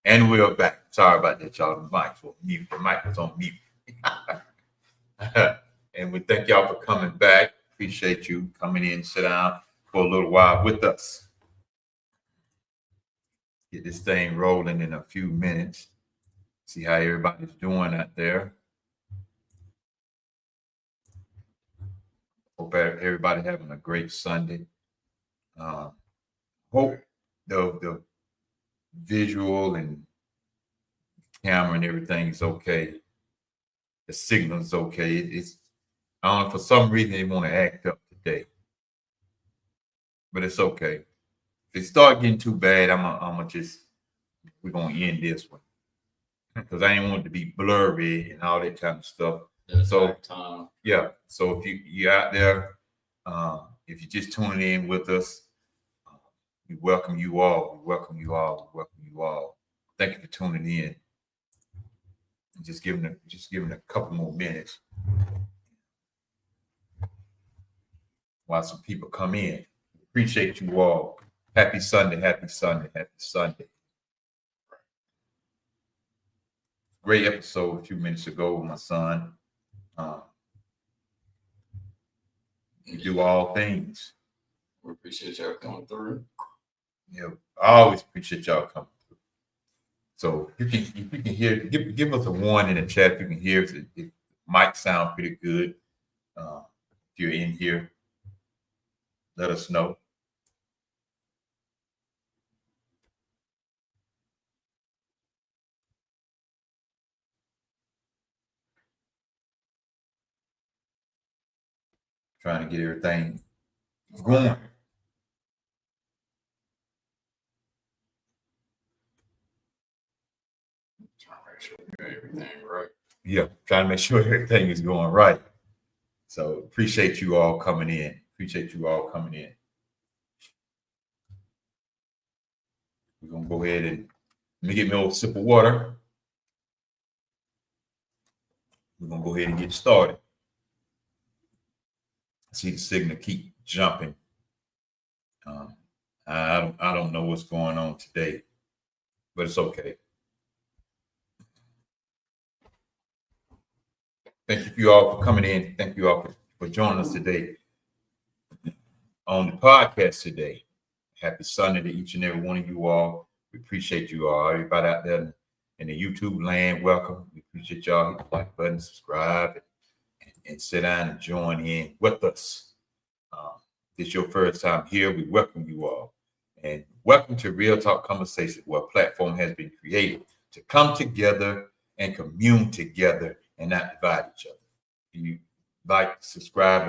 And we're back. Sorry about that, y'all. The mic was mute. The mic was on mute. And we thank y'all for coming back. Appreciate you coming in, sit down for a little while with us. Get this thing rolling in a few minutes. See how everybody's doing out there. Hope everybody having a great Sunday. Hope the visual and camera and everything is okay. The signal is okay. It's I don't know, for some reason they want to act up today, but it's okay. If it start getting too bad, we're gonna end this one because I ain't want it to be blurry and all that kind of stuff. So yeah, so if you're out there, if you're just tuning in with us, we welcome you all. We welcome you all. We welcome you all. Thank you for tuning in. Just giving a couple more minutes while some people come in. Appreciate you all. Happy Sunday, happy Sunday, happy Sunday. Great episode a few minutes ago with my son. You do all things. We appreciate y'all coming through. Yeah, I always appreciate y'all coming through. So if you can hear, give us a one in the chat if you can hear. It might sound pretty good. If you're in here, let us know. Trying to get everything going. Everything right. Yeah, trying to make sure everything is going right. So appreciate you all coming in. Appreciate you all coming in. We're gonna go ahead and let me get me a little sip of water. We're gonna go ahead and get started. I see the signal keep jumping. I don't know what's going on today, but it's okay. Thank you all for coming in. Thank you all for joining us today on the podcast today. Happy Sunday to each and every one of you all. We appreciate you all. Everybody out there in the YouTube land, welcome. We appreciate y'all. Hit the like button, subscribe, and sit down and join in with us. If it's your first time here, we welcome you all. And welcome to Real Talk Conversation, where a platform has been created to come together and commune together and not divide each other. If you like, subscribe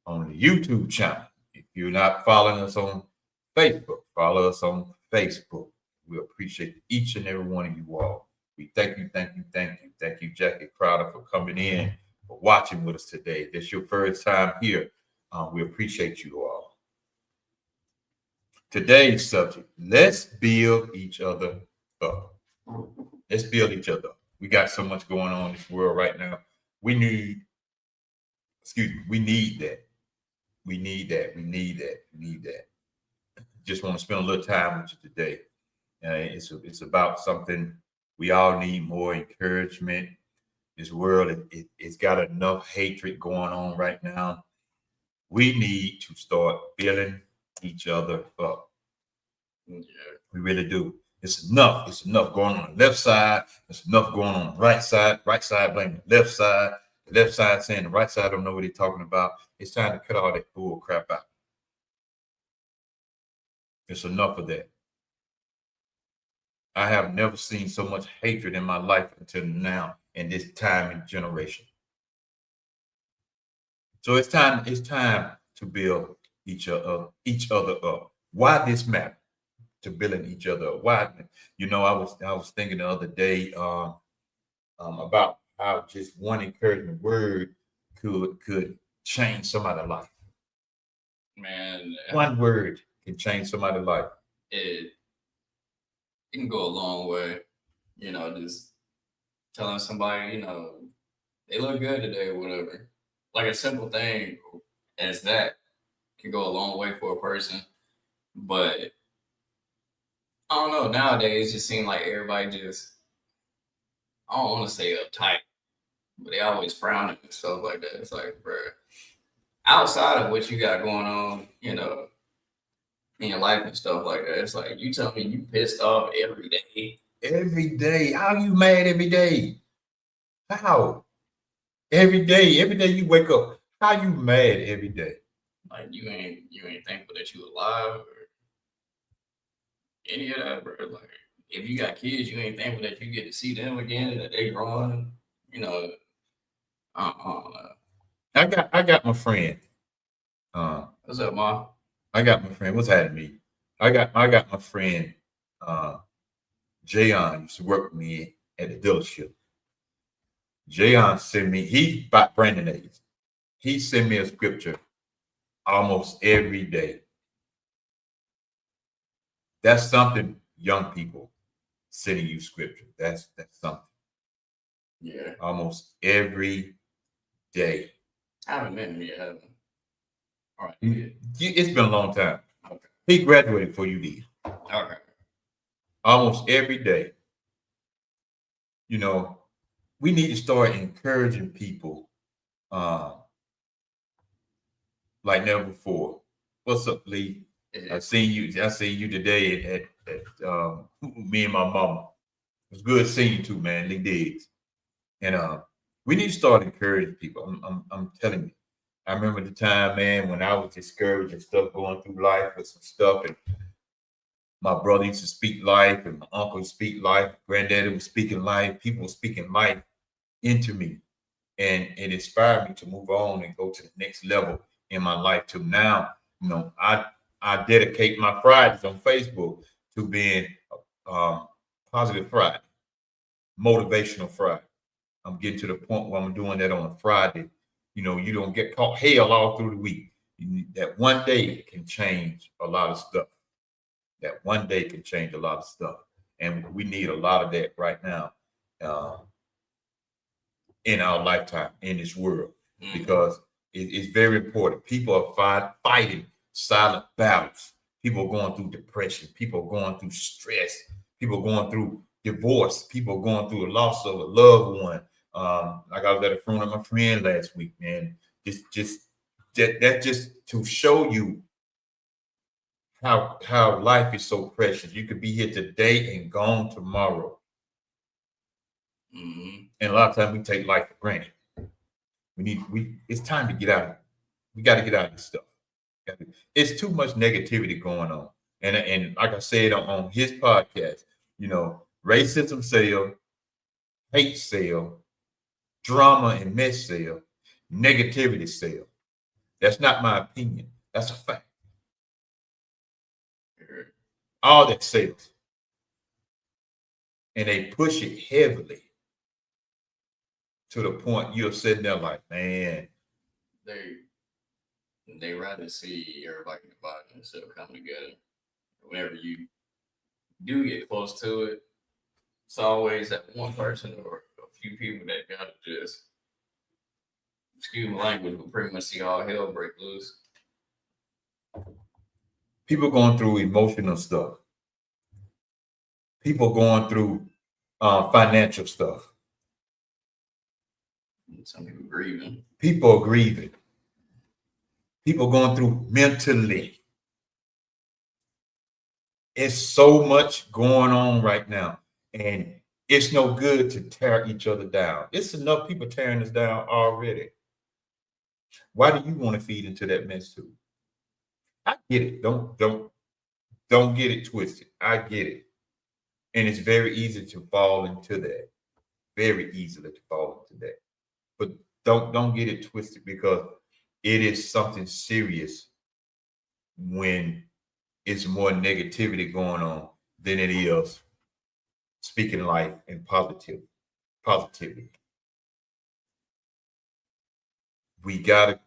on the YouTube channel. If you're not following us on Facebook, follow us on Facebook. We appreciate each and every one of you all. We thank you, thank you, thank you. Thank you, Jackie Crowder, for coming in, for watching with us today. If it's your first time here, we appreciate you all. Today's subject, let's build each other up. Let's build each other up. We got so much going on in this world right now. We need that. We need that. We need that. Just want to spend a little time with you today. It's about something we all need more encouragement. This world, it's got enough hatred going on right now. We need to start building each other up. Yeah, we really do. It's enough. It's enough going on the left side. It's enough going on the right side. Right side blaming the left side. The left side saying the right side don't know what they're talking about. It's time to cut all that bull crap out. It's enough of that. I have never seen so much hatred in my life until now in this time and generation. So it's time to build each other up. Why this matter? To building each other up. Why? I was thinking the other day about how just one encouraging word could change somebody's life. Man, one word can change somebody's life. It can go a long way. Just telling somebody, they look good today or whatever. Like a simple thing as that can go a long way for a person. But I don't know. Nowadays, it just seems like everybody just, I don't want to say uptight, but they always frowning and stuff like that. It's like, bro, outside of what you got going on, in your life and stuff like that, it's like you tell me you pissed off every day. Every day. How you mad every day? How? Every day you wake up. How you mad every day? Like you ain't thankful that you alive or any of that, bro. Like if you got kids, you ain't thankful that you get to see them again, that they growing. You know, I don't know. I got my friend. What's up, mom? I got my friend. What's happening to me? I got my friend Jayon used to work with me at the dealership. Jayon sent me, he's about Brandon age. He sent me a scripture almost every day. That's something, young people sending you scripture. That's something. Yeah. Almost every day. I haven't met him yet, haven't I? All right. It's been a long time. Okay. He graduated before you did. Okay. Almost every day. You know, we need to start encouraging people like never before. What's up, Lee? I seen you today at me and my mama. It was good seeing you too, man. Lee Diggs. And we need to start encouraging people. I'm telling you. I remember the time, man, when I was discouraged and stuff going through life with some stuff, and my brother used to speak life, and my uncle would speak life, granddaddy was speaking life, people were speaking life into me. And it inspired me to move on and go to the next level in my life. To now, I dedicate my Fridays on Facebook to being positive Friday, motivational Friday. I'm getting to the point where I'm doing that on a Friday. You don't get caught hell all through the week. That one day can change a lot of stuff. That one day can change a lot of stuff. And we need a lot of that right now in our lifetime, in this world, because it's very important. People are fighting silent battles. People are going through depression. People are going through stress. People are going through divorce. People are going through a loss of a loved one. I got a letter from one of my friends last week, man. That's just to show you how life is so precious. You could be here today and gone tomorrow. And a lot of times we take life for granted. It's time to get out. We got to get out of this stuff. It's too much negativity going on. And like I said on his podcast, racism sell, hate sell, drama and mess sell, negativity sell. That's not my opinion. That's a fact. All that sells. And they push it heavily to the point you're sitting there like, man. They rather see everybody divided instead of coming together. Whenever you do get close to it, it's always that one person or a few people that gotta just, excuse my language, but pretty much see all hell break loose. People going through emotional stuff. People going through financial stuff. Some people grieving. People are grieving. People going through mentally. It's so much going on right now. And it's no good to tear each other down. It's enough people tearing us down already. Why do you want to feed into that mess too? I get it. Don't get it twisted. I get it. And it's very easy to fall into that. Very easily to fall into that. But don't get it twisted, because it is something serious when it's more negativity going on than it is speaking life and positivity. We gotta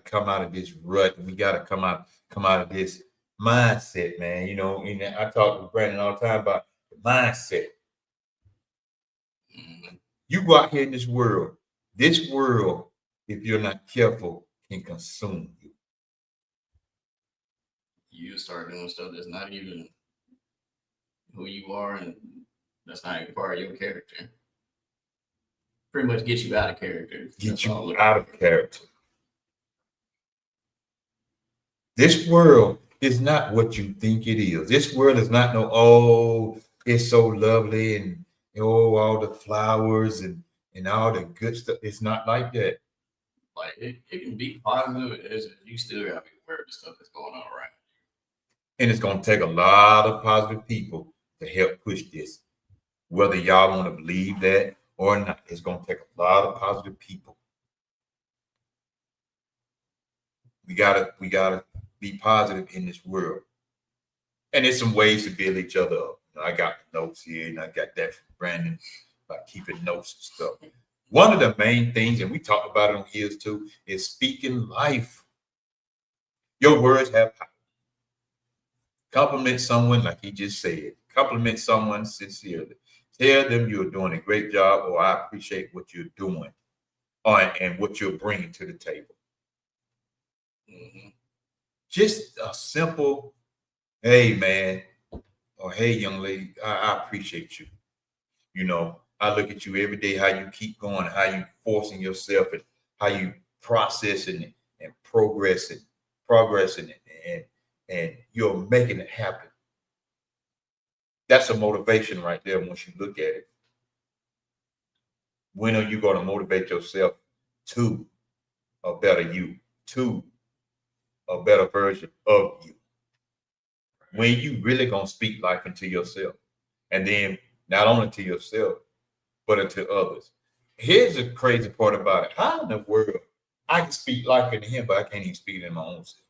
come out of this rut. We gotta come out of this mindset, man. And I talk with Brandon all the time about the mindset. You go out here in this world, if you're not careful, can consume you. You start doing stuff that's not even who you are, and that's not even part of your character. Pretty much get you out of character. Get you out of character. This world is not what you think it is. This world is not no, oh, it's so lovely and oh, all the flowers and all the good stuff. It's not like that. Like it can be positive, you still gotta be aware of the stuff that's going on around. And it's gonna take a lot of positive people to help push this. Whether y'all want to believe that or not, it's gonna take a lot of positive people. We gotta be positive in this world. And there's some ways to build each other up. I got the notes here, and I got that from Brandon about keeping notes and stuff. One of the main things, and we talked about it on here too, is speaking life. Your words have power. Compliment someone like he just said. Compliment someone sincerely. Tell them you're doing a great job, or I appreciate what you're doing, and what you're bringing to the table. Mm-hmm. Just a simple, hey man, or hey young lady, I appreciate you. You know, I look at you every day, how you keep going, how you forcing yourself, and how you processing it and progressing it, and you're making it happen. That's a motivation right there once you look at it. When are you going to motivate yourself to a better you, to a better version of you? When you really going to speak life into yourself, and then not only to yourself, but into others. Here's the crazy part about it. How in the world I can speak life into him, but I can't even speak it in my own self?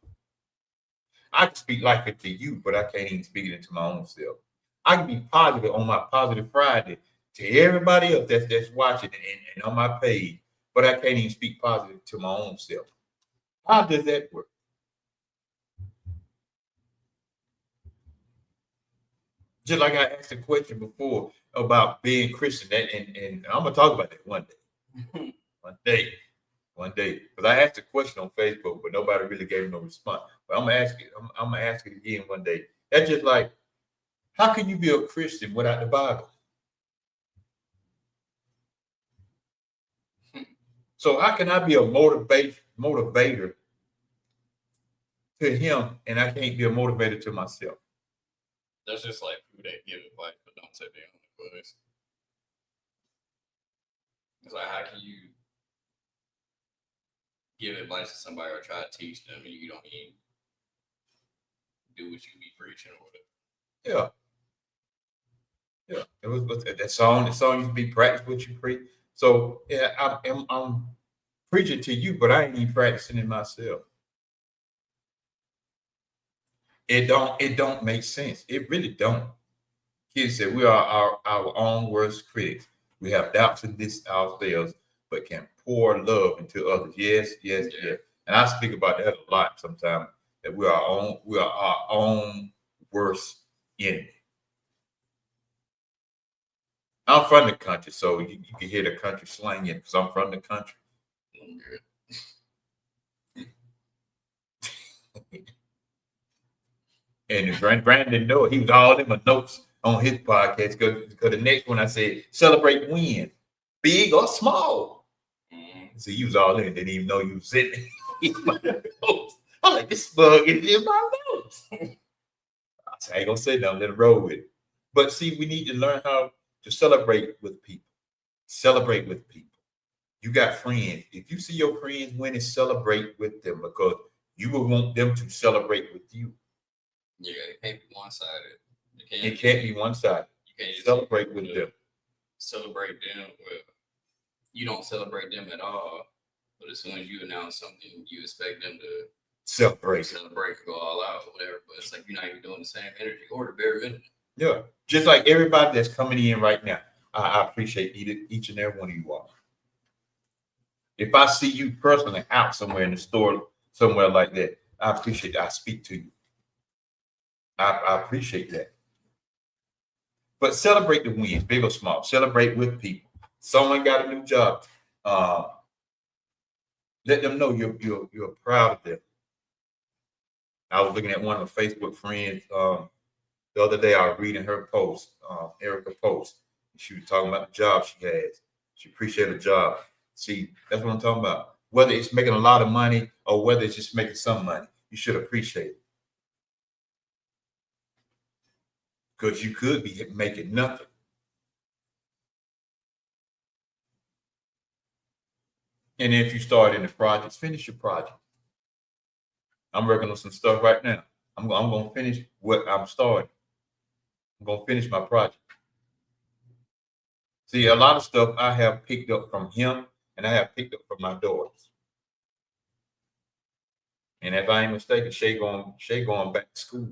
I can speak life into you, but I can't even speak it into my own self. I can be positive on my Positive Friday to everybody else that's watching and on my page, but I can't even speak positive to my own self. How does that work? Just like I asked a question before about being Christian, and I'm gonna talk about that one day. One day. Because I asked a question on Facebook, but nobody really gave me no response. But I'm gonna ask it. I'm gonna ask it again one day. That's just like, how can you be a Christian without the Bible? So how can I be a motivator to him, and I can't be a motivator to myself? That's just like people that give advice but don't take their own advice. It's like, how can you give advice to somebody or try to teach them and you don't even do what you be preaching or whatever? Yeah. It was that song. The song used to be practice what you preach. So yeah, I'm preaching to you, but I ain't even practicing it myself. It don't make sense. It really don't. Kids said we are our own worst critics. We have doubts in this ourselves, but can pour love into others. Yes. And I speak about that a lot sometimes, that we are our own worst enemy. I'm from the country, so you can hear the country slang in because I'm from the country. And Brandon didn't know it. He was all in my notes on his podcast because the next one I said, celebrate wins, big or small. So he was all in, didn't even know you was sitting in my notes. I'm like, this bug is in my notes. I said, I ain't gonna say nothing, let it roll with it. But see, we need to learn how to celebrate with people. Celebrate with people. You got friends. If you see your friends winning, celebrate with them because you will want them to celebrate with you. Yeah, it can't be one-sided. It can't be one-sided. You can't celebrate with them. Celebrate them. Well, you don't celebrate them at all. But as soon as you announce something, you expect them to celebrate, go all out, or whatever. But it's like you're not even doing the same energy or the bare minimum. Yeah, just like everybody that's coming in right now, I appreciate each and every one of you all. If I see you personally out somewhere in the store, somewhere like that, I appreciate that. I speak to you. I appreciate that. But celebrate the wins, big or small. Celebrate with people. Someone got a new job. Let them know you're proud of them. I was looking at one of my Facebook friends. The other day, I was reading her post, Erica post. She was talking about the job she has. She appreciated the job. See, that's what I'm talking about. Whether it's making a lot of money or whether it's just making some money, you should appreciate it. Because you could be making nothing. And if you start in the projects, finish your project. I'm working on some stuff right now. I'm going to finish what I'm starting. I'm going to finish my project. See, a lot of stuff I have picked up from him and I have picked up from my daughters. And if I ain't mistaken, Shay going back to school.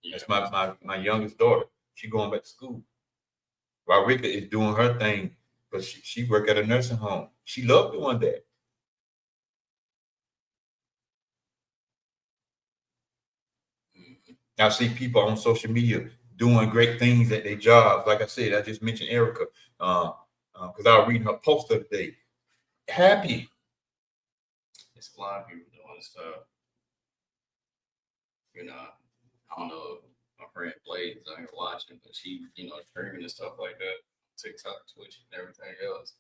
Yeah. That's my youngest daughter. She going back to school. Rodrika is doing her thing, but she work at a nursing home. She loved doing that. I see people on social media doing great things at their jobs. Like I said, I just mentioned Erica because I was reading her post the other day. Happy. It's a lot of people doing stuff. You know, I don't know if my friend Blaze out here watching, but she, streaming and stuff like that, TikTok, Twitch, and everything else.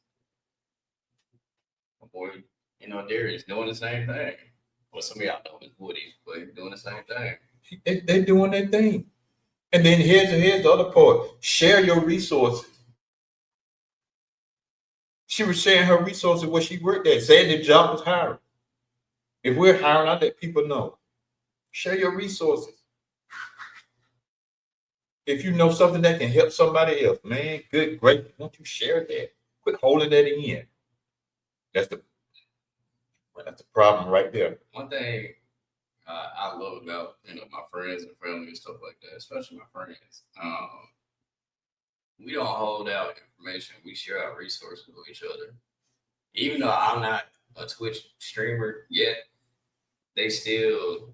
My boy, Darius doing the same thing. Well, some of y'all know him as Woody, but he's doing the same thing. They're doing their thing. And then here's the other part. Share your resources. She was sharing her resources where she worked at, saying the job was hiring. If we're hiring, I let people know. Share your resources. If you know something that can help somebody else, man, good, great. Don't you share that? Quit holding that in. That's the problem right there. One thing I love about my friends and family and stuff like that, especially my friends. We don't hold out information. We share our resources with each other. Even though I'm not a Twitch streamer yet, they still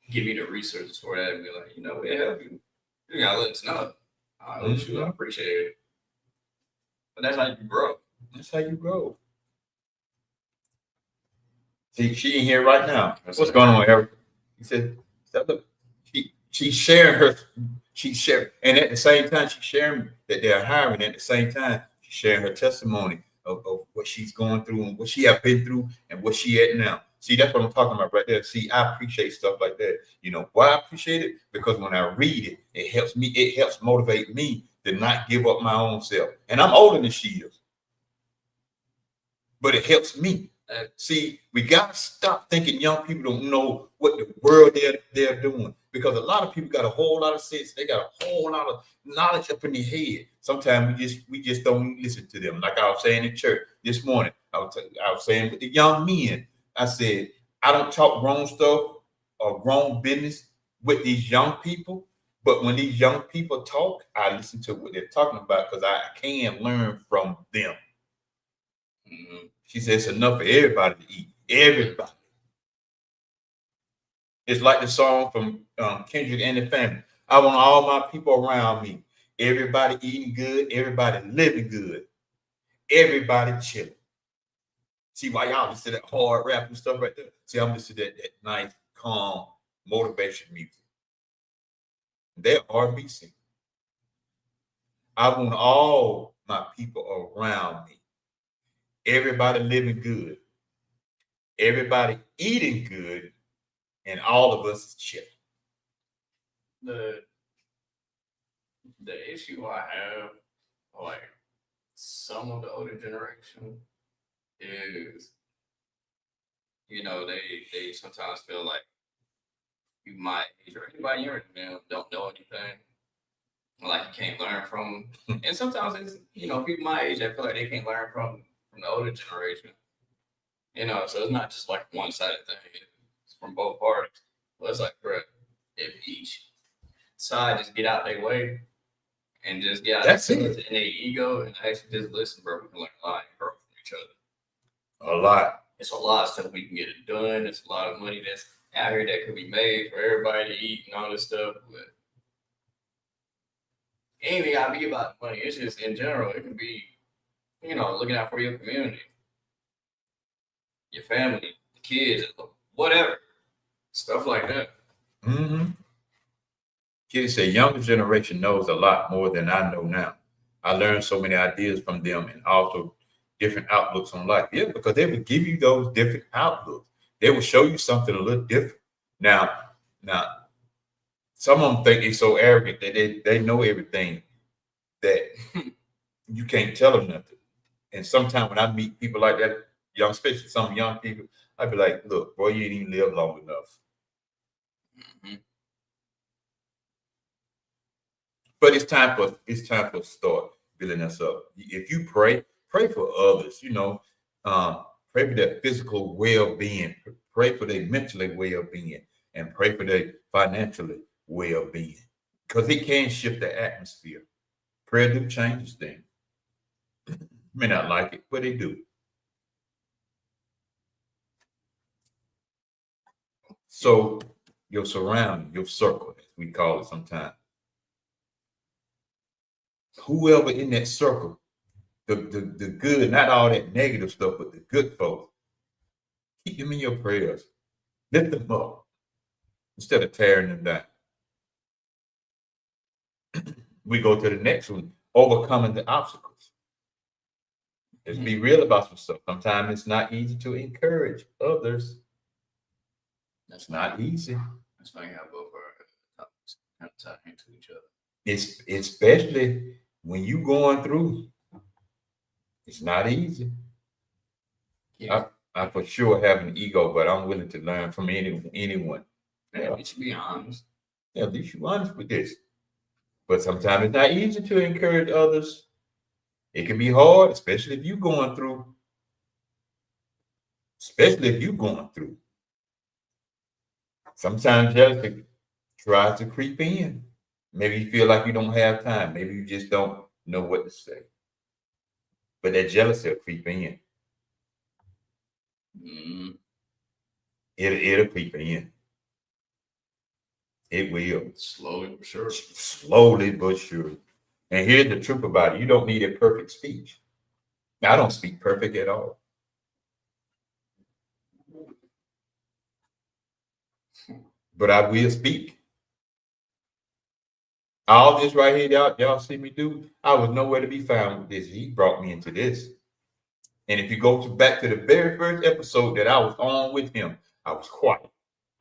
give me the resources for that and be like, we help you. You gotta let us know. I appreciate it. But that's how you grow. That's how you grow. See, she in here right now. What's going on, Eric? He said, look, she's sharing her, and at the same time, she's sharing that they're hiring. At the same time, she's sharing her testimony of what she's going through and what she have been through and what she at now. See, that's what I'm talking about right there. See, I appreciate stuff like that. You know why I appreciate it? Because when I read it, it helps me. It helps motivate me to not give up my own self. And I'm older than she is, but it helps me. See, we got to stop thinking young people don't know what the world they're doing, because a lot of people got a whole lot of sense. They got a whole lot of knowledge up in their head. Sometimes we just don't listen to them. Like I was saying in church this morning, I was saying with the young men, I said, I don't talk grown stuff or grown business with these young people, but when these young people talk, I listen to what they're talking about because I can learn from them. Mm-hmm. She said it's enough for everybody to eat. Everybody. It's like the song from Kendrick and the Family. I want all my people around me. Everybody eating good. Everybody living good. Everybody chilling. See why y'all listen to that hard rap and stuff right there? See, I'm listening to that nice, calm, motivation music. They're R&B singers. I want all my people around me. Everybody living good. Everybody eating good. And all of us is chilling. The issue I have, like some of the older generation, is they sometimes feel like you might age or anybody younger than them don't know anything, like you can't learn from them. And sometimes it's people my age that feel like they can't learn from the older generation. So it's not just like one sided thing. It's from both parties. Well, it's like, bro, if each side just get out their way and just get out in their ego and actually just listen, bro, we can learn a lot and grow from each other. A lot. It's a lot of stuff we can get it done. It's a lot of money that's out here that could be made for everybody to eat and all this stuff. But it ain't even gotta be about money. It's just in general. It could be, looking out for your community, your family, the kids, whatever. Stuff like that. Mm-hmm. Kitty said, younger generation knows a lot more than I know now. I learned so many ideas from them and also different outlooks on life. Yeah, because they would give you those different outlooks. They will show you something a little different. Now, some of them think they're so arrogant that they know everything that you can't tell them nothing. And sometimes when I meet people like that, young, especially some young people, I'd be like, look, boy, you ain't even lived long enough. Mm-hmm. But it's time for start building us up. If you pray for others, pray for their physical well-being, pray for their mentally well-being, and pray for their financially well-being. Because it can shift the atmosphere. Prayer do changes things. You may not like it, but it do. So your surrounding, your circle, as we call it sometimes. Whoever in that circle, the good, not all that negative stuff, but the good folks, keep them in your prayers. Lift them up instead of tearing them down. We go to the next one, overcoming the obstacles. Let's be real about some stuff. Sometimes it's not easy to encourage others. That's not easy. That's why you have both our topics kind of tie into each other. It's especially when you going through. It's not easy. Yeah. I for sure have an ego, but I'm willing to learn from anyone. Yeah, you should be honest. Yeah, at least you're honest with this. But sometimes it's not easy to encourage others. It can be hard, especially if you're going through. Sometimes jealousy tries to creep in. Maybe you feel like you don't have time. Maybe you just don't know what to say. But that jealousy will creep in. It'll creep in. It will. Slowly but sure. Slowly but sure. And here's the truth about it. You don't need a perfect speech. Now, I don't speak perfect at all. But I will speak. All this right here, y'all see me do, I was nowhere to be found with this. He brought me into this. And if you go back to the very first episode that I was on with him, I was quiet.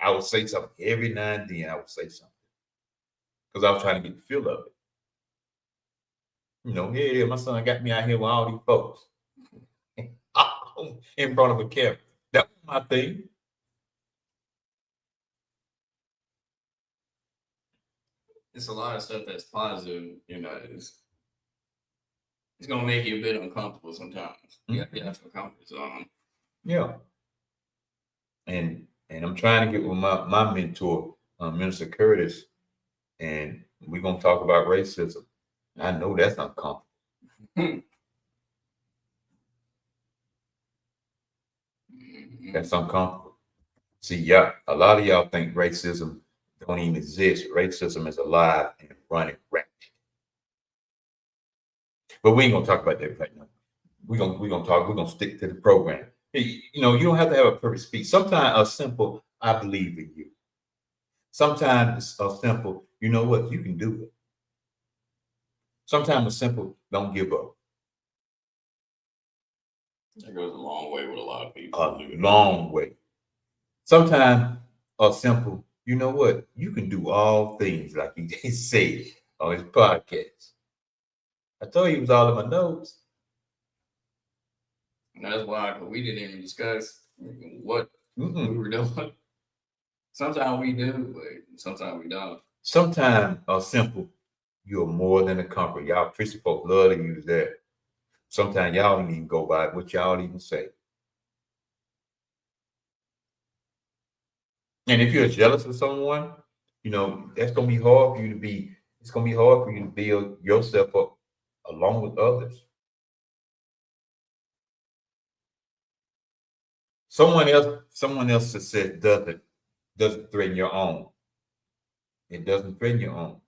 I would say something every now and then. I would say something because I was trying to get the feel of it. Here it is. My son got me out here with all these folks in front of a camera. That was my thing. It's a lot of stuff that's positive, it's gonna make you a bit uncomfortable sometimes. You have to comfort zone. Yeah. And I'm trying to get with my mentor, Minister Curtis, and we're gonna talk about racism. I know that's uncomfortable. That's uncomfortable. See, yeah, a lot of y'all think racism don't even exist. Racism is alive and running rampant. But we ain't gonna talk about that right now. We're gonna stick to the program. You don't have to have a perfect speech. Sometimes a simple, I believe in you. Sometimes a simple, you know what, you can do it. Sometimes a simple, don't give up. That goes a long way with a lot of people. A long way. Sometimes a simple, you know what, you can do all things, like he just said on his podcast. I told you it was all in my notes. And that's why we didn't even discuss what we were doing. Sometimes we do, but sometimes we don't. Sometimes a simple, you're more than a conqueror. Y'all Christian folks love to use that. Sometimes y'all don't even go by what y'all even say. And if you're jealous of someone, that's gonna be hard for you to be. It's gonna be hard for you to build yourself up along with others. Someone else's success doesn't threaten your own. It doesn't threaten your own.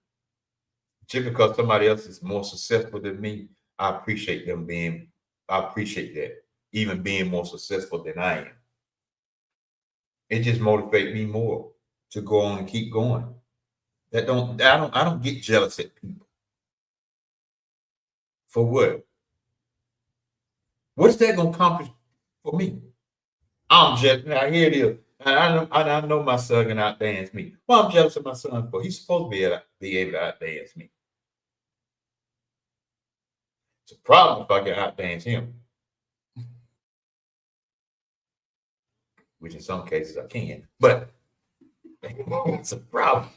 Just because somebody else is more successful than me, I appreciate that, even being more successful than I am. It just motivates me more to go on and keep going. I don't get jealous at people. For what? What is that gonna accomplish for me? I'm jealous. Now here it is. And I know my son can outdance me. Well, I'm jealous of my son for. He's supposed to be able to outdance me. It's a problem if I can outdance him, which in some cases I can. But it's a problem.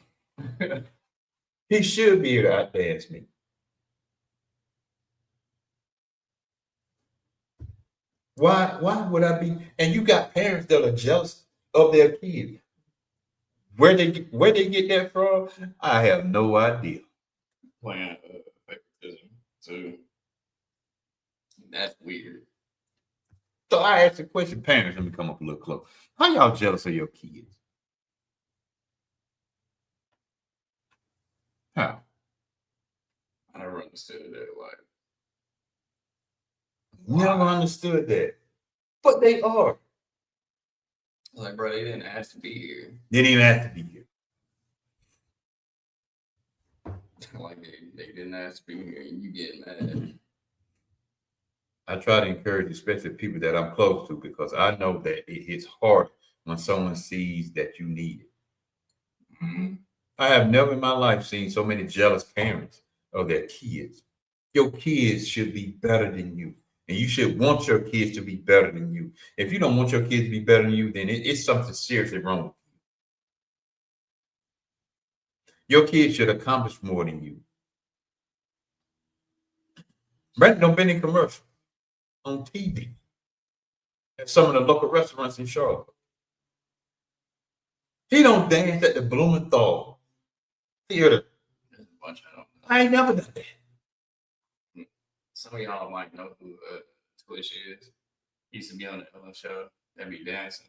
He should be able to outdance me. Why would I be? And you got parents that are jealous of their kids. Where they get that from? I have no idea. Playing favoritism too. That's weird. So I asked the question, parents, let me come up a little close. How y'all jealous of your kids? How? I never understood that. Never understood that. But they are. Like, bro, they didn't ask to be here. They didn't even have to be here. Like they didn't ask to be here, and you get mad. I try to encourage, especially people that I'm close to, because I know that it hits hard when someone sees that you need it. Mm-hmm. I have never in my life seen so many jealous parents of their kids. Your kids should be better than you. And you should want your kids to be better than you. If you don't want your kids to be better than you, then it's something seriously wrong with you. Your kids should accomplish more than you. Brandon done been in commercial on TV at some of the local restaurants in Charlotte. He don't dance at the Blumenthal Theater. There's a bunch of them. I ain't never done that. Some of y'all might know who Twitch is. He used to be on the Ellen show. That be dancing.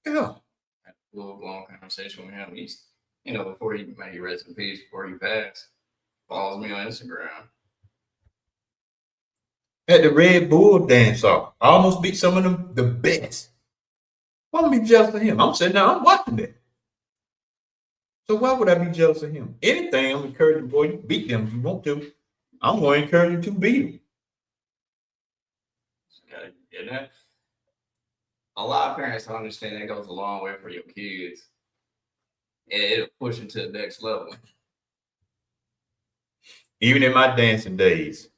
Yeah. Had a full-blown conversation with him. He's, before he made rest in peace, before he passed, follows me on Instagram. At the Red Bull dance off. I almost beat some of them the best. Why would I be jealous of him? I'm sitting there, I'm watching that. So why would I be jealous of him? Anything, I'm encouraging, boy, you beat them if you want to. I'm going to encourage you to beat them. Gotta get that. A lot of parents don't understand that goes a long way for your kids. And it'll push them to the next level. Even in my dancing days,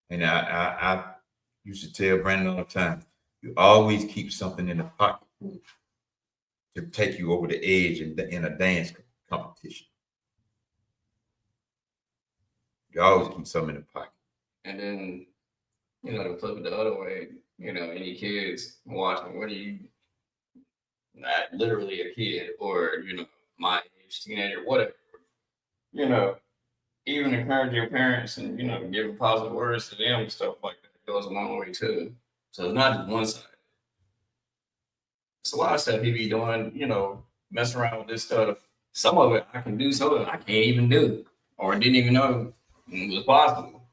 and I used to tell Brandon all the time, you always keep something in the pocket to take you over the edge in a dance competition. You always keep something in the pocket. And then, to flip it the other way, any kids watching, what do you, not literally a kid or, my age, teenager, whatever, even encourage your parents and, giving positive words to them and stuff like that goes a long way too. So it's not just one side. It's a lot of stuff he be doing, messing around with this stuff. Some of it I can do, some of it I can't even do or didn't even know it was possible.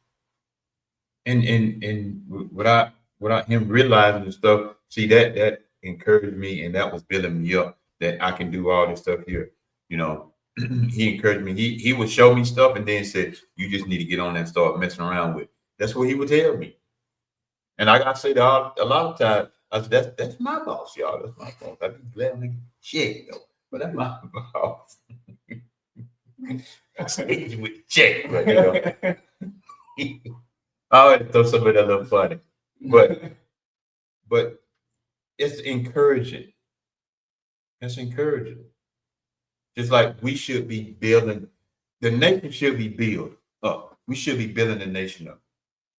And without him realizing the stuff, see that encouraged me, and that was building me up that I can do all this stuff here. He encouraged me. He would show me stuff and then said, "You just need to get on that and start messing around with it." That's what he would tell me. And I gotta say that a lot of times, I said, "That's my boss, y'all. That's my boss. I'd be glad to check though, but that's my boss." I hit you with the check, but I always throw some of that a little funny, but it's encouraging. It's encouraging. Just like we should be building, the nation should be built up. We should be building the nation up.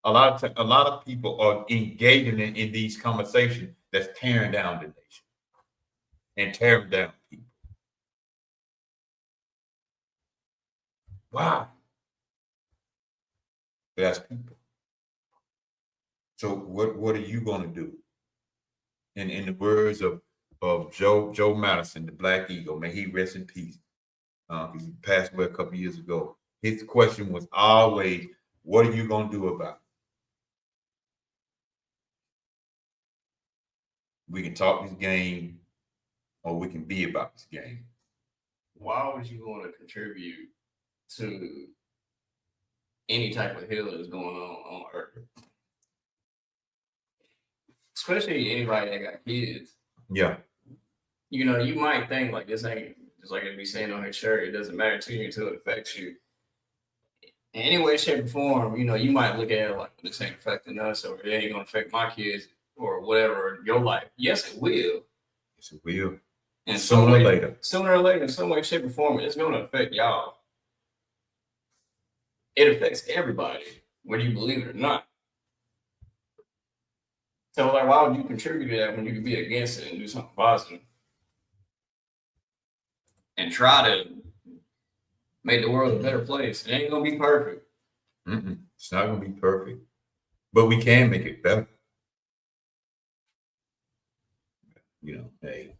A lot of people are engaging in these conversations that's tearing down the nation and tearing down people. Wow. That's people. So what are you going to do? And in the words of Joe Madison, the Black Eagle, may he rest in peace, because he passed away a couple years ago. His question was always, what are you going to do about it? We can talk this game or we can be about this game. why would you want to contribute to any type of hell that's going on Earth? Especially anybody that got kids. Yeah. You know, you might think like this ain't just like it be saying on her shirt, it doesn't matter to you until it affects you. In any way, shape, or form, you know, you might look at it like well, this ain't affecting us or it ain't gonna affect my kids or whatever your life. Yes, it will. Yes, it will. And Sooner or later. Sooner or later, in some way, shape, or form, it's gonna affect y'all. It affects everybody, whether you believe it or not. So like why would you contribute to that when you could be against it and do something positive? And try to make the world a better place. It ain't gonna be perfect. It's not gonna be perfect, but we can make it better. You know, hey,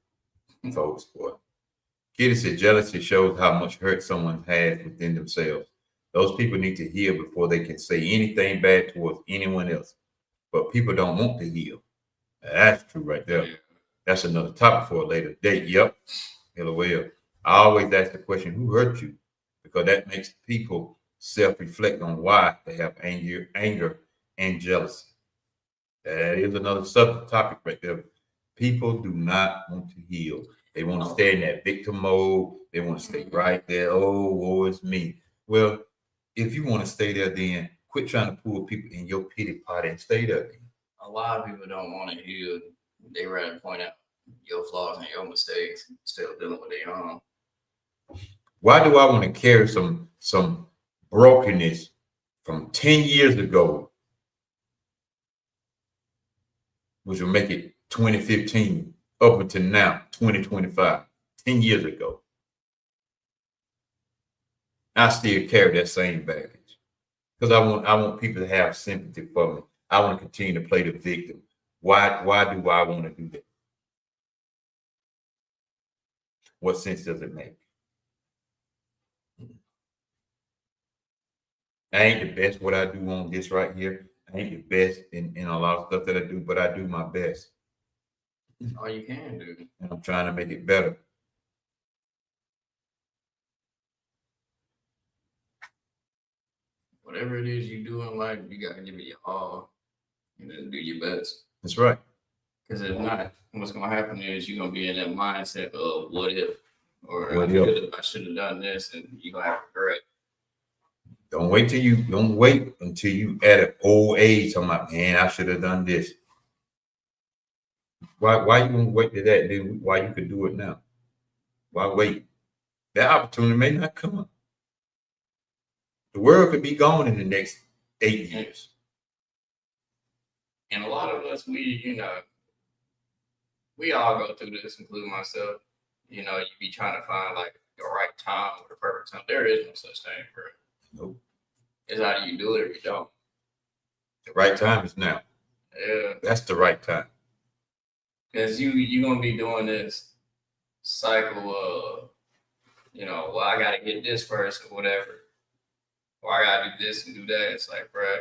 folks, boy. Kitty said jealousy shows how much hurt someone has within themselves. Those people need to heal before they can say anything bad towards anyone else. But people don't want to heal. That's true right there. Yeah. That's another topic for a later date. Yep. LOL. I always ask the question, who hurt you? Because that makes people self-reflect on why they have anger and jealousy. That is another topic right there. People do not want to heal. They want to stay in that victim mode. They want to stay right there. Oh, woe is me. Well, if you want to stay there, then quit trying to pull people in your pity party and stay there. Then. A lot of people don't want to heal. They rather point out your flaws and your mistakes instead of dealing with their own. Why do I want to carry some brokenness from 10 years ago, which will make it 2015 up until now, 2025, 10 years ago? I still carry that same baggage because I want people to have sympathy for me. I want to continue to play the victim. Why do I want to do that? What sense does it make? I ain't the best what I do on this right here. I ain't the best in a lot of stuff that I do, but I do my best. All you can do. And I'm trying to make it better. Whatever it is you do in life, you gotta give it your all and then do your best. That's right. Because if not, what's gonna happen is you're gonna be in that mindset of what if, or What I should have done this, and you're gonna have regret. Don't wait until you at an old age talking about, man, I should have done this. Why you gonna wait to that? Then why you could do it now? Why wait? That opportunity may not come. The world could be gone in the next 8 years. And a lot of us, we all go through this, including myself. You know, you be trying to find like the right time or the perfect time. There is no such thing, bro. Nope. It's how do you do it or you don't. The right time is now. Yeah. That's the right time. Because you're going to be doing this cycle of, well, I got to get this first or whatever. Or I got to do this and do that. It's like, bro,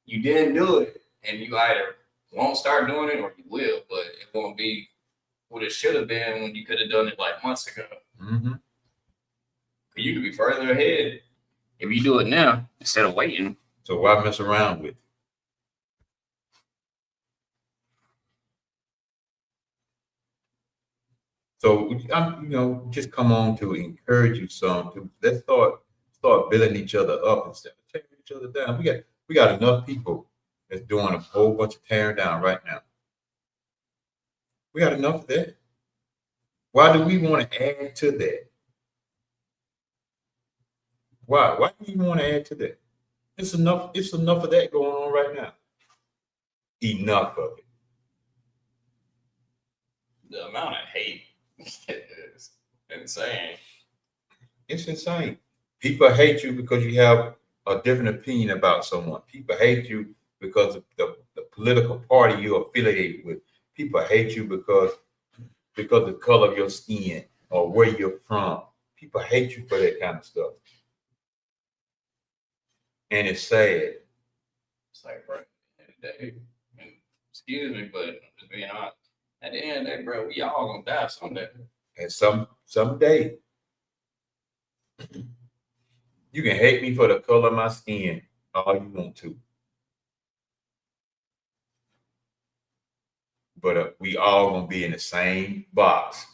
you didn't do it. And you either won't start doing it or you will. But it won't be what it should have been when you could have done it like months ago. Mm-hmm. You could be further ahead if you do it now instead of waiting. So why mess around with it? So I'm, just come on to encourage you some. Let's start building each other up instead of tearing each other down. We got enough people that's doing a whole bunch of tearing down right now. We got enough of that. Why do we want to add to that? Why? Why do we want to add to that? It's enough of that going on right now. Enough of it. The amount of hate is insane. It's insane. People hate you because you have a different opinion about someone. People hate you because of the political party you're affiliated with. People hate you because of the color of your skin or where you're from. People hate you for that kind of stuff. And it's sad. It's like, bro, excuse me, but I'm just being honest. At the end of the day, bro, we all gonna die someday. And someday, You can hate me for the color of my skin all you want to. But we all gonna be in the same box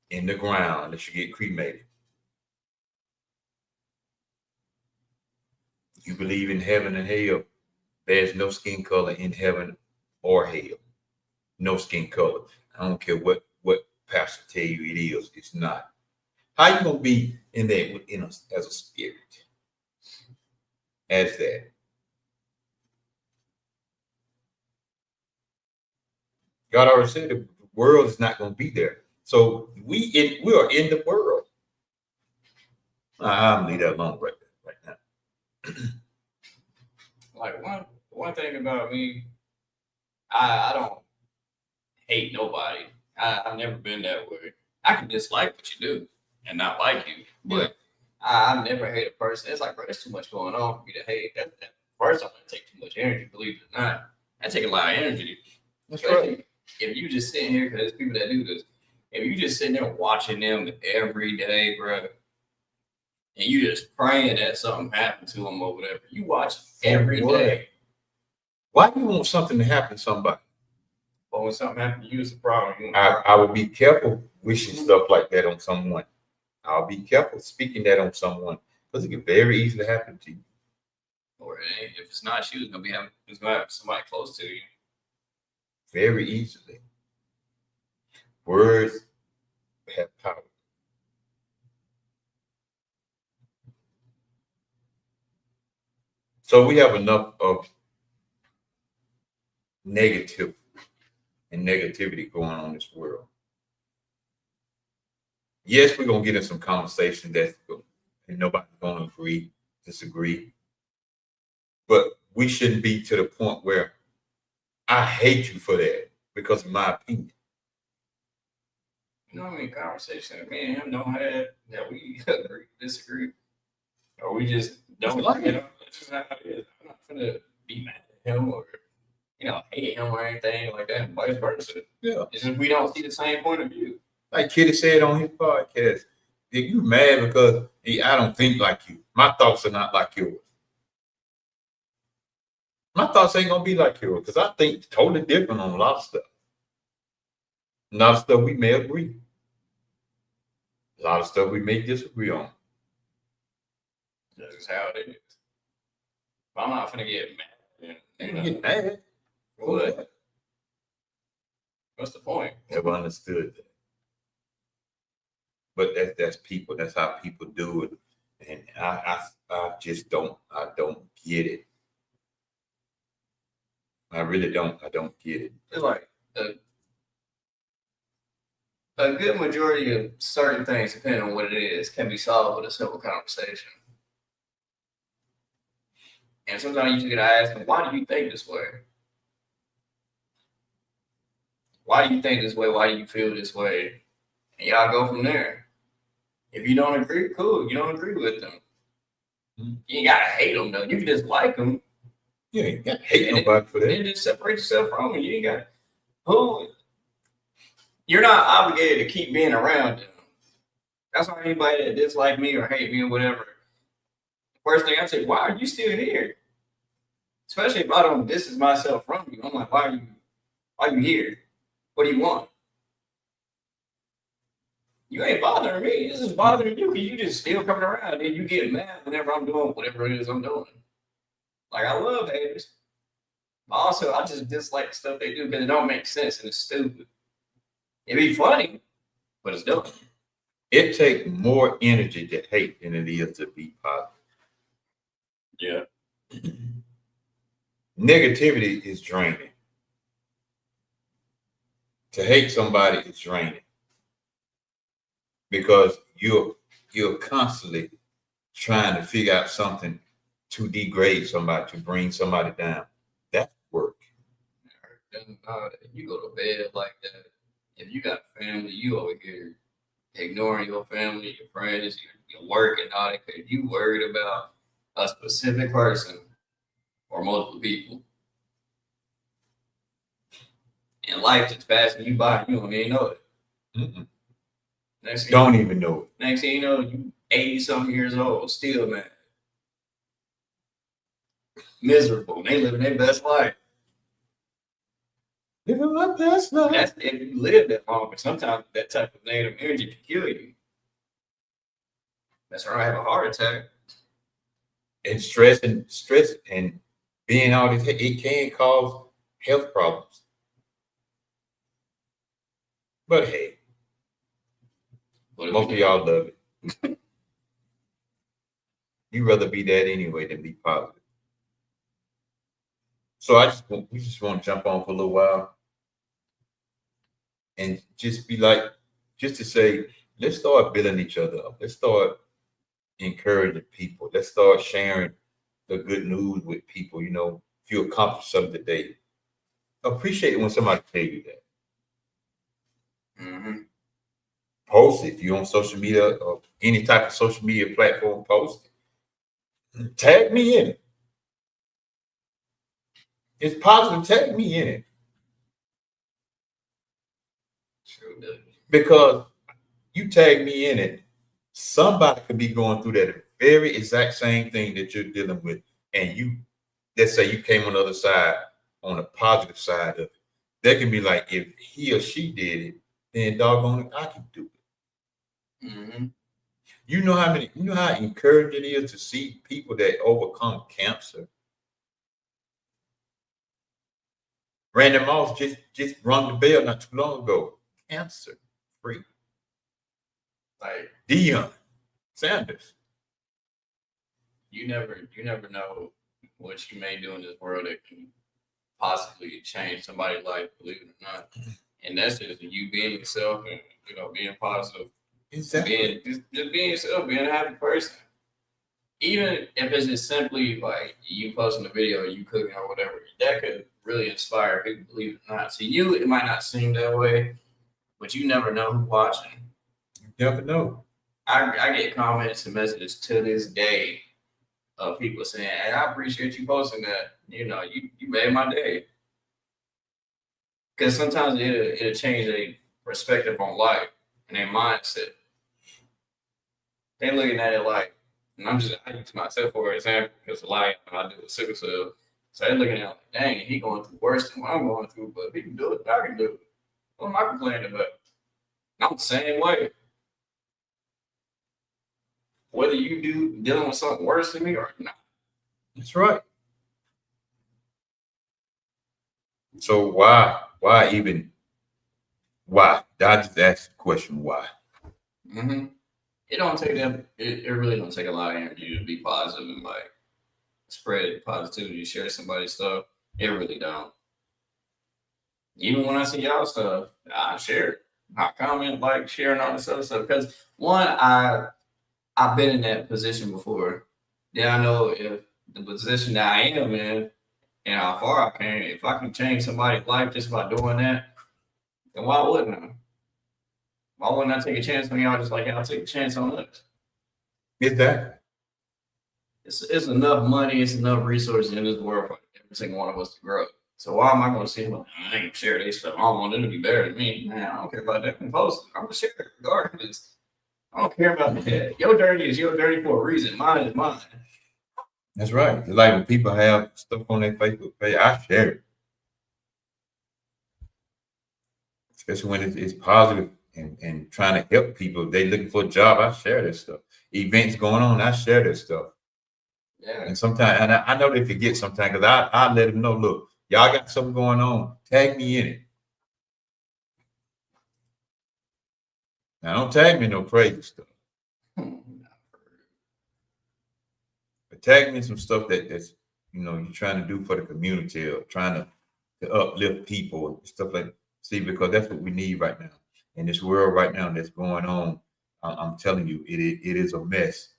in the ground unless you get cremated. You believe in heaven and hell. There's no skin color in heaven or hell. No skin color. I don't care what pastor tell you it is. It's not. How you gonna be in there within us as a spirit? As that. God already said the world is not gonna be there. So we are in the world. I'll leave that alone right now. Like one thing about me, I don't hate nobody. I've never been that way. I can dislike what you do and not like you, but I never hate a person. It's like, bro, there's too much going on for me to hate. That first, I'm gonna take too much energy. Believe it or not, I take a lot of energy. That's Especially right. if you just sitting here, because there's people that do this. If you just sitting there watching them every day, bro, and you just praying that something happened to them or whatever, you watch every day. Why do you want something to happen to somebody? But when something happened to you, it's a problem. I would be careful wishing stuff like that on someone. I'll be careful speaking that on someone because it can very easily happen to you. Or if it's not you, it's gonna happen to somebody close to you. Very easily. Words have power. So we have enough of negative and negativity going on in this world. Yes, we're gonna get in some conversation and nobody's gonna agree, disagree. But we shouldn't be to the point where I hate you for that because of my opinion. You know how many conversations me and him don't have that we agree, disagree, or we just don't like it. It's just not how it is. I'm not gonna be mad at him or hate him or anything like that, and vice versa. Yeah. It's just we don't see the same point of view. Like Kitty said on his podcast, if you mad because I don't think like you, my thoughts are not like yours. My thoughts ain't gonna be like yours because I think totally different on a lot of stuff. A lot of stuff we may agree. A lot of stuff we may disagree on. That's just how it is. But I'm not gonna get mad. Get mad. What? What's the point? Never understood that. But that's people. That's how people do it, and I just don't. I don't get it. I really don't. I don't get it. It's like a good majority of certain things, depending on what it is, can be solved with a simple conversation. And sometimes you just gotta ask them, why do you think this way? Why do you think this way? Why do you feel this way? And y'all go from there. If you don't agree, cool. You don't agree with them. You ain't gotta hate them though. You can just like them. Yeah, you can't hate nobody for that. Then just separate yourself from them. You ain't got who. You're not obligated to keep being around them. That's why anybody that dislike me or hate me or whatever, first thing I say, why are you still here? Especially if I don't distance myself from you. I'm like, why are you here? What do you want? You ain't bothering me. This is bothering you because you just still coming around and you get mad whenever I'm doing whatever it is I'm doing. Like, I love haters. But also, I just dislike the stuff they do because it don't make sense and it's stupid. It'd be funny, but it's dumb. It takes more energy to hate than it is to be positive. Yeah. Negativity is draining. To hate somebody is draining because you're constantly trying to figure out something to degrade somebody, to bring somebody down. That's work. You go to bed like that. If you got family, you over here ignoring your family, your friends, your work and all that because you worried about a specific person or multiple people. And life just passing you by, you don't even know it. Mm-mm. Don't even know it. Next thing you know, you 80-something years old, still mad. Miserable. They living their best life. Living my best life. That's if you live that long, but sometimes that type of negative energy can kill you. That's why I have a heart attack. And stress and being all this, it can cause health problems. But hey, most of y'all love it. You'd rather be that anyway than be positive. So we just want to jump on for a little while and just be like, just to say, let's start building each other up. Let's start encouraging people. Let's start sharing the good news with people. You know, if you accomplish something today, appreciate it when somebody tell you that. Mm-hmm. Post it. If you're on social media or any type of social media platform, post it. Tag me in it. It's positive. Tag me in it. Sure does. Because you tag me in it, somebody could be going through that very exact same thing that you're dealing with. And let's say you came on the other side, on the positive side of it. They can be like, if he or she did it, then doggone it, I can do it. Mm-hmm. You know how encouraging it is to see people that overcome cancer. Randy Moss just rung the bell not too long ago. Cancer free. Like Deion Sanders. You never know what you may do in this world that can possibly change somebody's life, believe it or not. And that's just you being yourself and being positive. Exactly. Just being yourself, being a happy person. Even if it's just simply like you posting a video, you cooking or whatever, that could really inspire people, believe it or not. So it might not seem that way, but you never know who's watching. You never know. I get comments and messages to this day of people saying, "Hey, I appreciate you posting that. You made my day." Because sometimes it'll change their perspective on life and their mindset. They're looking at it like, and I use myself for example, because a lot of I do with sickle cell. So they're looking at it like, dang, he going through worse than what I'm going through, but if he can do it, I can do it. What am I complaining about? I'm the same way. Whether you dealing with something worse than me or not. That's right. So why even? Why? I just asked the question, why? Mm-hmm. It don't take that. It really don't take a lot of energy to be positive and like spread positivity, share somebody's stuff. It really don't. Even when I see y'all stuff, I share it. I comment, like, sharing all this other stuff. Because one, I've been in that position before. Then I know if the position that I am in and how far I came, if I can change somebody's life just by doing that, then why wouldn't I? Why wouldn't I take a chance on y'all just like I'll take a chance on us? Exactly. It's enough money, it's enough resources in this world for every single one of us to grow. So why am I going to say, well, I ain't share this stuff. I don't want them to be better than me. Man, I don't care about that. I'm going to share it regardless. I don't care about that. Your journey is your journey for a reason. Mine is mine. That's right. Like when people have stuff on their Facebook page, I share it. Especially when it's positive and trying to help people. If they looking for a job, I share this stuff. Events going on, I share this stuff. Yeah. And sometimes, and I know they forget sometimes because I let them know, look, y'all got something going on, tag me in it. Now don't tag me in no crazy stuff. But tag me in some stuff that's you're trying to do for the community or trying to uplift people and stuff like that. See, because that's what we need right now. In this world right now that's going on, I'm telling you, it is a mess.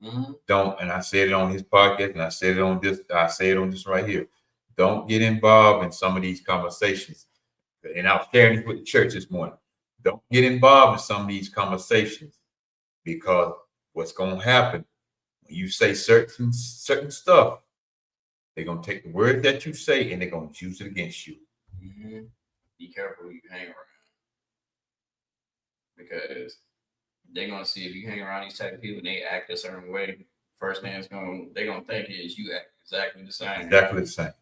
Mm-hmm. And I said it on his podcast, and I say it on this right here. Don't get involved in some of these conversations. And I was sharing this with the church this morning. Don't get involved in some of these conversations because what's going to happen when you say certain stuff, they're going to take the word that you say and they're going to use it against you. Mm-hmm. Be careful who you hang around because they're gonna see if you hang around these type of people and they act a certain way. First thing they're gonna think is you act exactly the same. Exactly the same.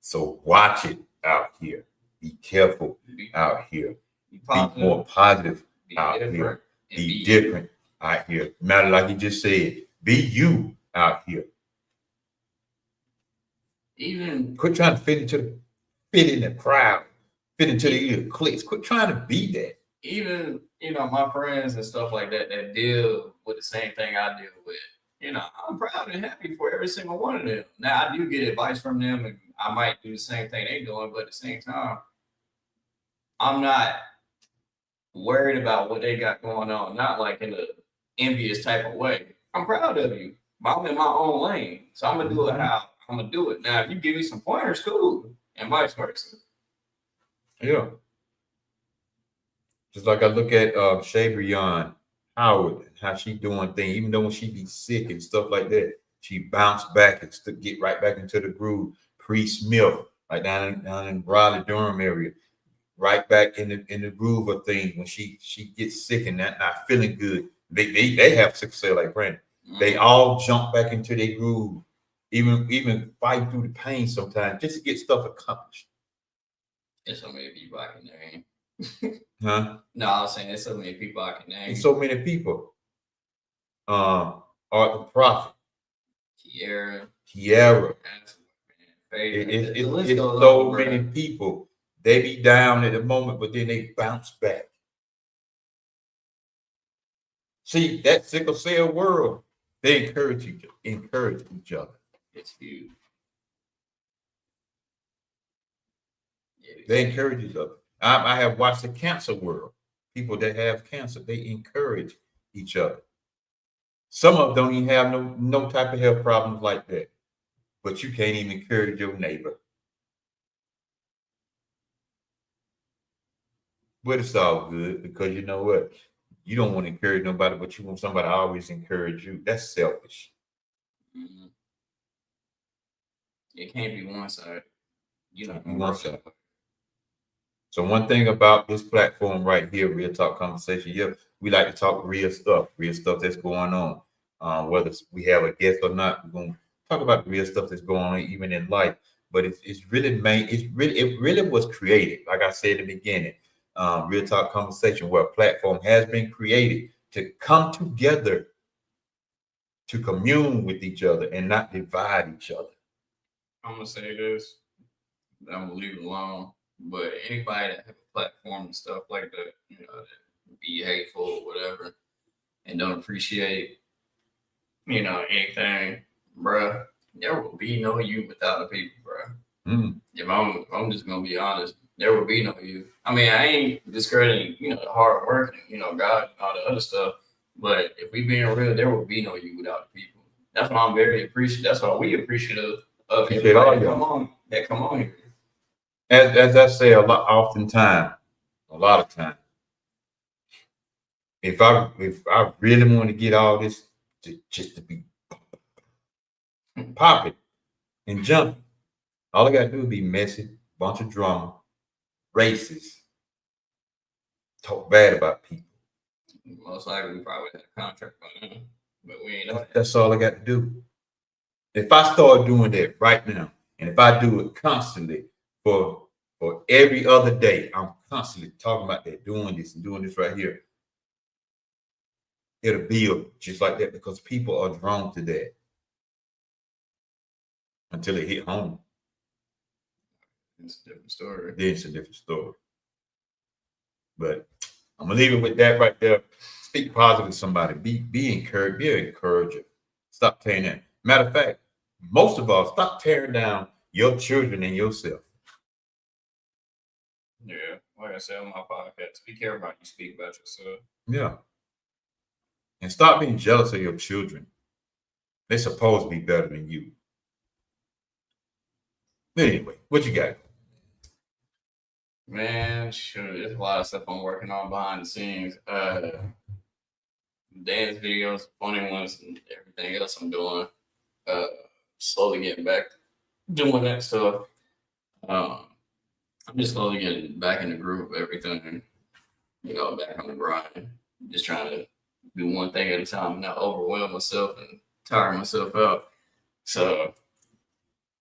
So watch it out here. Be careful out here. Be more positive out here. Be different out here. Matter like you just said, be you out here. Even quit trying to fit in the crowd, fit into the cliques. Quit trying to be that. Even my friends and stuff like that that deal with the same thing I deal with. I'm proud and happy for every single one of them. Now I do get advice from them, and I might do the same thing they're doing, but at the same time, I'm not worried about what they got going on. Not like in an envious type of way. I'm proud of you, but I'm in my own lane, so I'm gonna do it how I'm gonna do it. Now, if you give me some pointers, cool, and vice versa. Yeah. Just like I look at Shabrion Howard and how she doing things, even though when she be sick and stuff like that, she bounced back and to get right back into the groove. Pre Smith, right down in Raleigh Durham area, right back in the groove of things. When she gets sick and not feeling good, they have success like Brandon. They all jump back into their groove, even fight through the pain sometimes just to get stuff accomplished. There's so many people I can name. Huh? No, I was saying there's so many people I can name. There's so many people. Art the Prophet. Kiara. It's so many people. They be down at the moment, but then they bounce back. See, that sickle cell world, they encourage each other. It's huge. They encourage each other. I have watched the cancer world. People that have cancer, they encourage each other. Some of them don't even have no type of health problems like that. But you can't even encourage your neighbor. But it's all good because you know what? You don't want to encourage nobody, but you want somebody to always encourage you. That's selfish. Mm-hmm. It can't be one side. One side. So one thing about this platform right here, Real Talk Conversation, yeah, we like to talk real stuff that's going on. Whether we have a guest or not, we're going to talk about the real stuff that's going on even in life. But it really was created, like I said in the beginning, Real Talk Conversation, where a platform has been created to come together, to commune with each other and not divide each other. I'm gonna say this, I'm gonna leave it alone. But anybody that have a platform and stuff like that, that be hateful or whatever, and don't appreciate, anything, bruh, there will be no you without the people, bruh. Mm. If I'm just gonna be honest, there will be no you. I mean, I ain't discrediting, the hard work and, God and all the other stuff. But if we being real, there will be no you without the people. That's why I'm very appreciative. That's why we appreciative of everybody that come on here. As I say a lot of time, if I really want to get all this just to be popping and jumping, all I gotta do is be messy, bunch of drama, racist, talk bad about people. Most likely we probably had a contract on them, but we ain't. That's all I got to do. If I start doing that right now, and if I do it constantly for every other day, I'm constantly talking about that, doing this right here. It'll build just like that because people are drawn to that until it hit home. It's a different story. Then it's a different story. But I'm gonna leave it with that right there. Speak positive to somebody. Be encouraged. Be an encourager. Stop tearing that. Matter of fact, most of all, stop tearing down your children and yourself. Yeah, like I said on my podcast, be careful how you speak about yourself. Yeah. And stop being jealous of your children. They're supposed to be better than you. Anyway, what you got? Man, sure, there's a lot of stuff I'm working on behind the scenes. Dance videos, funny ones, and everything else I'm doing. Slowly getting back doing that stuff. I'm just slowly getting back in the groove of everything, back on the grind. just trying to do one thing at a time and not overwhelm myself and tire myself out. So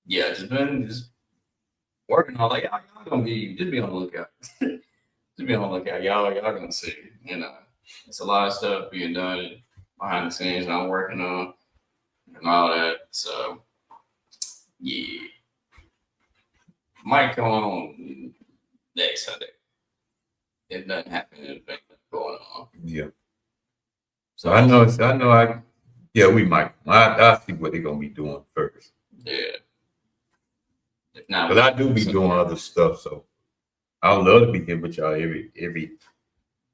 yeah, just working on like y'all gonna be just be on the lookout. Just be on the lookout. Y'all gonna see. You know, it's a lot of stuff being done behind the scenes that I'm working on and all that. So yeah, might come on next Sunday. It doesn't happen. Anything going on. Yeah. So Yeah, we might. I see what they're gonna be doing first. Yeah. If not, Because I do be doing other stuff, so I would love to be here with y'all every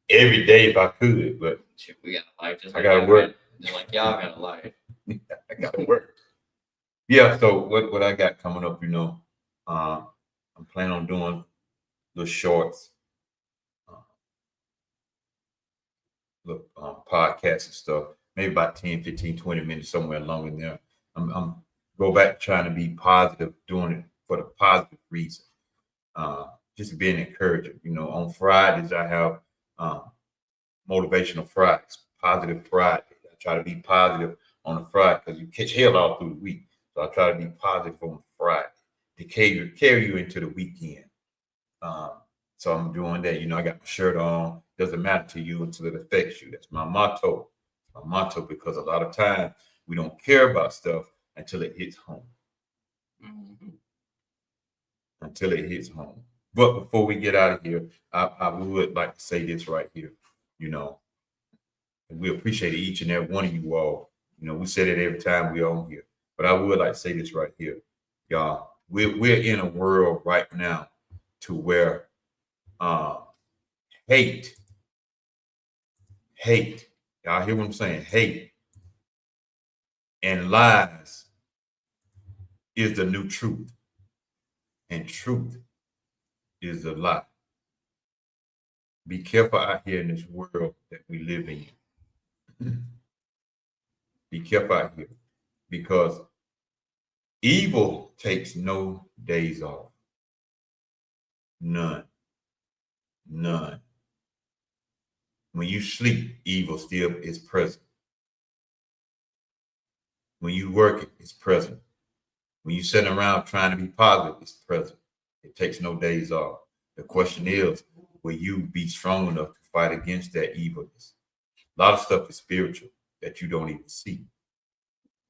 day if I could, but we got a life. Just I like gotta work. Just like y'all got a life. I gotta work. Yeah, so what I got coming up, I'm planning on doing the shorts, the podcasts and stuff, maybe about 10, 15, 20 minutes, somewhere along in there. I'm go back trying to be positive, doing it for the positive reason. Just being encouraging. On Fridays I have motivational Fridays, positive Friday. I try to be positive on a Friday because you catch hell all through the week. So I try to be positive on Friday to carry you into the weekend. So I'm doing that. I got my shirt on. Doesn't matter to you until it affects you. That's my motto. My motto, because a lot of times we don't care about stuff until it hits home. Mm-hmm. Until it hits home. But before we get out of here, I would like to say this right here. We appreciate each and every one of you all. We say it every time we're on here. But I would like to say this right here. Y'all, we're in a world right now to where hate, y'all hear what I'm saying? Hate and lies is the new truth. And truth is a lie. Be careful out here in this world that we live in. Be careful out here, because evil takes no days off. None. When you sleep, evil still is present. When you work, it's present. When you sit around trying to be positive, it's present. It takes no days off. The question is, will you be strong enough to fight against that evilness? A lot of stuff is spiritual that you don't even see.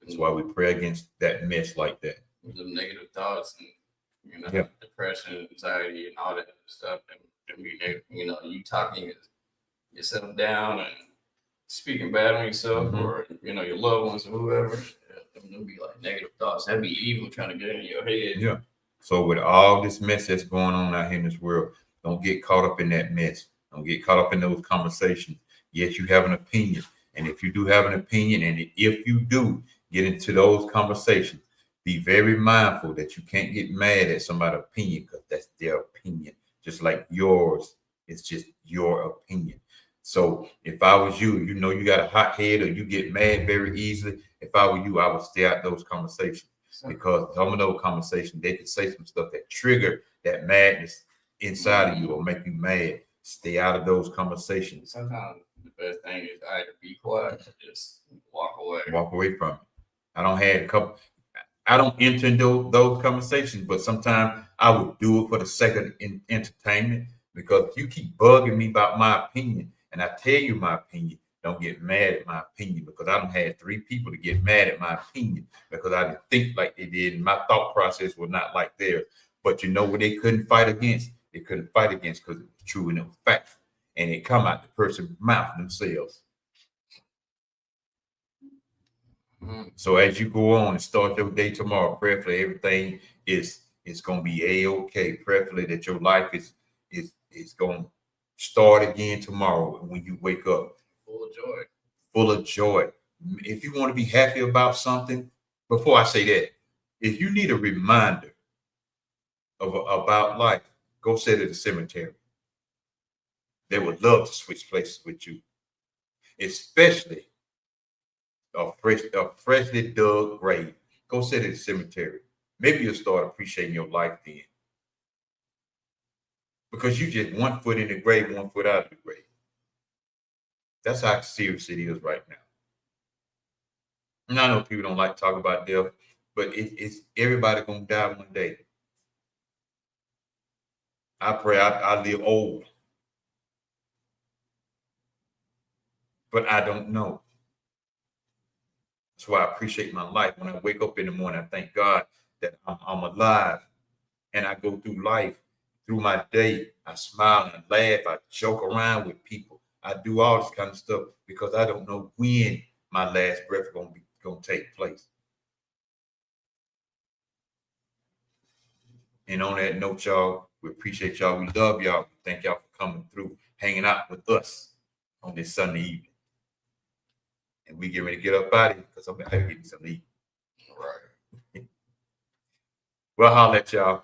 That's why we pray against that mess like that. The negative thoughts and depression, anxiety, and all that stuff, and be negative. You talking yourself down and speaking bad on yourself, or your loved ones or whoever. It'll be like negative thoughts. That'd be evil trying to get in your head. Yeah. So with all this mess that's going on out here in this world, don't get caught up in that mess. Don't get caught up in those conversations. Yes, you have an opinion. And if you do have an opinion, and if you do get into those conversations, be very mindful that you can't get mad at somebody's opinion, because that's their opinion. Just like yours, it's just your opinion. So if I was you, you got a hot head or you get mad very easily. If I were you, I would stay out those conversations, because some of those conversations, they can say some stuff that trigger that madness inside of you or make you mad. Stay out of those conversations. Sometimes the best thing is either be quiet or just walk away. Walk away from it. I don't enter into those conversations, but sometimes I would do it for the sake of entertainment, because if you keep bugging me about my opinion and I tell you my opinion, don't get mad at my opinion, because I don't have 3 people to get mad at my opinion because I didn't think like they did. And my thought process was not like theirs. But you know what they couldn't fight against? They couldn't fight against because it was true and it was fact. And it come out the person's mouth themselves. So as you go on and start your day tomorrow, prayerfully everything is gonna be a-okay. Prayerfully that your life is gonna start again tomorrow when you wake up. Full of joy. Full of joy. If you want to be happy about something, before I say that, if you need a reminder about life, go sit at the cemetery. They would love to switch places with you, especially a freshly dug grave. Go sit at the cemetery. Maybe you'll start appreciating your life then, because you just 1 foot in the grave, 1 foot out of the grave. That's how serious it is right now. And I know people don't like to talk about death, but it's everybody gonna die one day. I pray I live old, but I don't know. That's why I appreciate my life. When I wake up in the morning, I thank God that I'm alive, and I go through life, through my day. I smile and laugh. I joke around with people. I do all this kind of stuff because I don't know when my last breath is gonna take place. And on that note, y'all, we appreciate y'all. We love y'all. Thank y'all for coming through, hanging out with us on this Sunday evening. And we get ready to get up out of here because I'm gonna have to get me something to eat. Right. Well, holla at y'all.